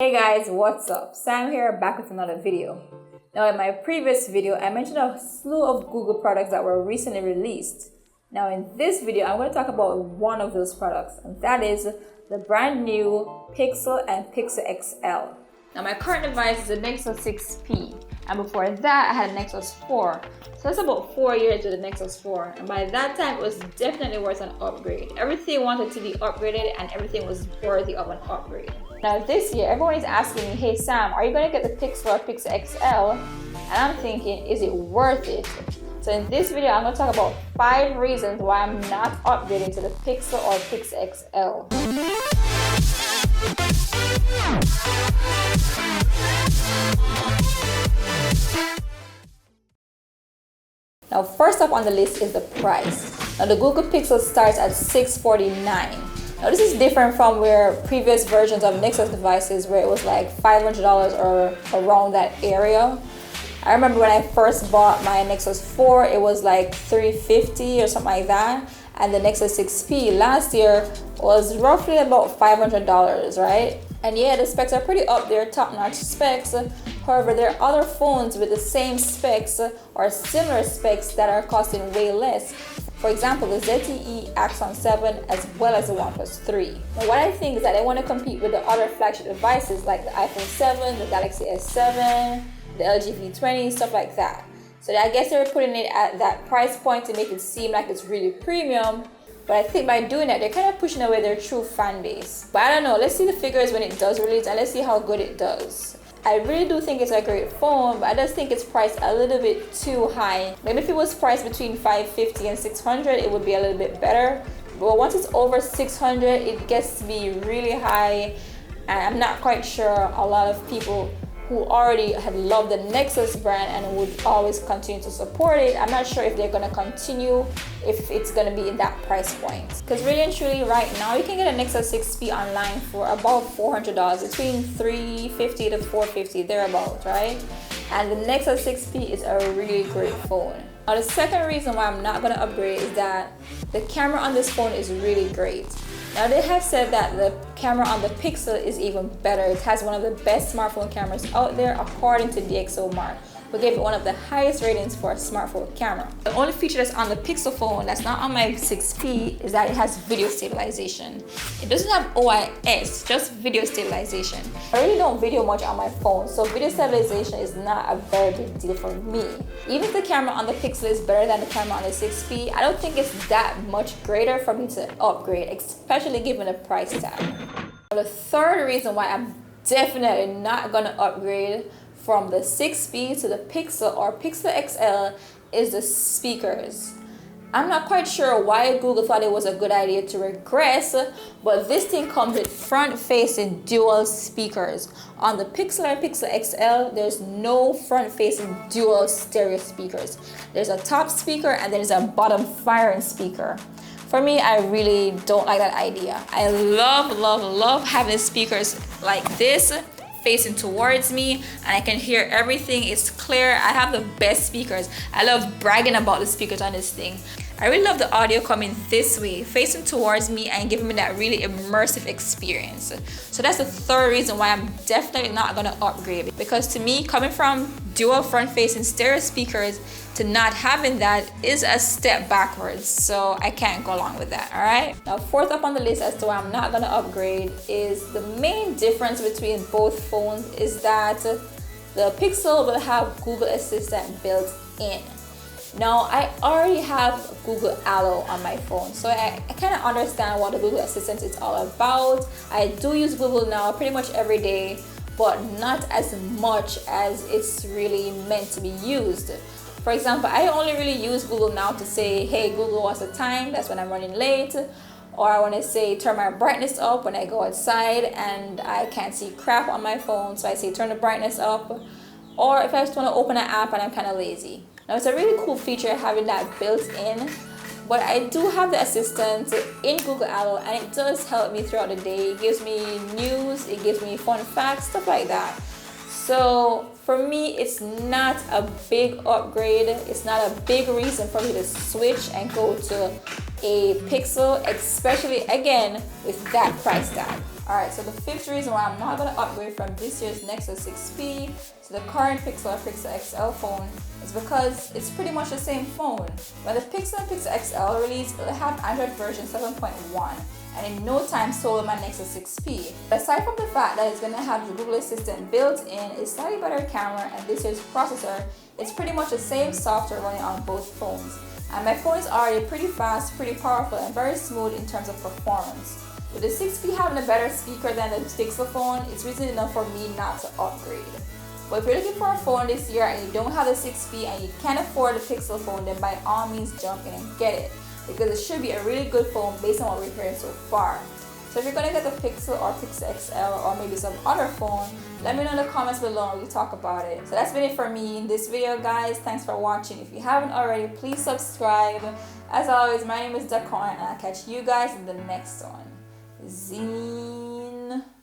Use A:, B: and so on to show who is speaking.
A: Hey guys, what's up? Sam here, back with another video. Now in my previous video, I mentioned a slew of Google products that were recently released. Now in this video, I'm going to talk about one of those products, and that is the brand new Pixel and Pixel XL. Now my current device is a Nexus 6P, and before that I had a Nexus 4. So that's about 4 years with the Nexus 4, and by that time it was definitely worth an upgrade. Everything wanted to be upgraded and everything was worthy of an upgrade. Now this year, everyone is asking me, hey Sam, are you going to get the Pixel or Pixel XL? And I'm thinking, is it worth it? So in this video, I'm going to talk about 5 reasons why I'm not upgrading to the Pixel or Pixel XL. Now first up on the list is the price. Now the Google Pixel starts at $649. Now this is different from where previous versions of Nexus devices where it was like $500 or around that area. I remember when I first bought my Nexus 4, it was like $350 or something like that. And the Nexus 6P last year was roughly about $500, right? And yeah, the specs are pretty up there, top-notch specs. However, there are other phones with the same specs or similar specs that are costing way less. For example, the ZTE Axon 7 as well as the OnePlus 3. Now, what I think is that they want to compete with the other flagship devices like the iPhone 7, the Galaxy S7, the LG V20, stuff like that. So I guess they're putting it at that price point to make it seem like it's really premium. But I think by doing that, they're kind of pushing away their true fan base. But I don't know, let's see the figures when it does release and let's see how good it does. I really do think it's a great phone, but I just think it's priced a little bit too high. Maybe if it was priced between $550 and $600, it would be a little bit better. But once it's over $600, it gets to be really high. And I'm not quite sure a lot of people who already had loved the Nexus brand and would always continue to support it, I'm not sure if they're going to continue if it's going to be in that price point. Because really and truly right now you can get a Nexus 6P online for about $400, between $350 to $450 thereabout, right? And the Nexus 6P is a really great phone. Now the second reason why I'm not going to upgrade is that the camera on this phone is really great. Now they have said that the camera on the Pixel is even better. It has one of the best smartphone cameras out there according to DxOMark, who gave it one of the highest ratings for a smartphone camera. The only feature that's on the Pixel phone that's not on my 6P is that it has video stabilization. It doesn't have OIS, just video stabilization. I really don't video much on my phone, so video stabilization is not a very big deal for me. Even if the camera on the Pixel is better than the camera on the 6P, I don't think it's that much greater for me to upgrade, especially given the price tag. The third reason why I'm definitely not gonna upgrade from the 6P to the Pixel or Pixel XL is the speakers. I'm not quite sure why Google thought it was a good idea to regress, but this thing comes with front-facing dual speakers. On the Pixel or Pixel XL, there's no front-facing dual stereo speakers. There's a top speaker and there's a bottom firing speaker. For me, I really don't like that idea. I love having speakers like this facing towards me and I can hear everything. It's clear. I have the best speakers. I love bragging about the speakers on this thing. I really love the audio coming this way, facing towards me and giving me that really immersive experience. So that's the third reason why I'm definitely not gonna upgrade, because to me, coming from dual front-facing stereo speakers to not having that is a step backwards, so I can't go along with that, all right? Now, fourth up on the list as to why I'm not gonna upgrade is the main difference between both phones is that the Pixel will have Google Assistant built in. Now, I already have Google Allo on my phone, so I kind of understand what the Google Assistant is all about. I do use Google now pretty much every day, but not as much as it's really meant to be used. For example, I only really use Google now to say, hey Google, what's the time? That's when I'm running late. Or I want to say turn my brightness up when I go outside and I can't see crap on my phone, so I say turn the brightness up. Or if I just want to open an app and I'm kind of lazy. Now it's a really cool feature having that built in, but I do have the assistant in Google Allo and it does help me throughout the day. It gives me news, it gives me fun facts, stuff like that. So for me, it's not a big upgrade. It's not a big reason for me to switch and go to a Pixel, especially again with that price tag. Alright, so the fifth reason why I'm not going to upgrade from this year's Nexus 6P to the current Pixel or Pixel XL phone is because it's pretty much the same phone. When the Pixel and Pixel XL release, it'll have Android version 7.1 and in no time sold my Nexus 6P. But aside from the fact that it's going to have the Google Assistant built in, a slightly better camera, and this year's processor, it's pretty much the same software running on both phones. And my phone is already pretty fast, pretty powerful, and very smooth in terms of performance. With the 6P having a better speaker than the Pixel phone, it's reason enough for me not to upgrade. But if you're looking for a phone this year and you don't have the 6P and you can't afford the Pixel phone, then by all means jump in and get it, because it should be a really good phone based on what we're hearing so far. So if you're gonna get the Pixel or Pixel XL or maybe some other phone, let me know in the comments below and we'll talk about it. So that's been it for me in this video, guys. Thanks for watching. If you haven't already, please subscribe. As always, my name is Dakoin and I'll catch you guys in the next one. Zine.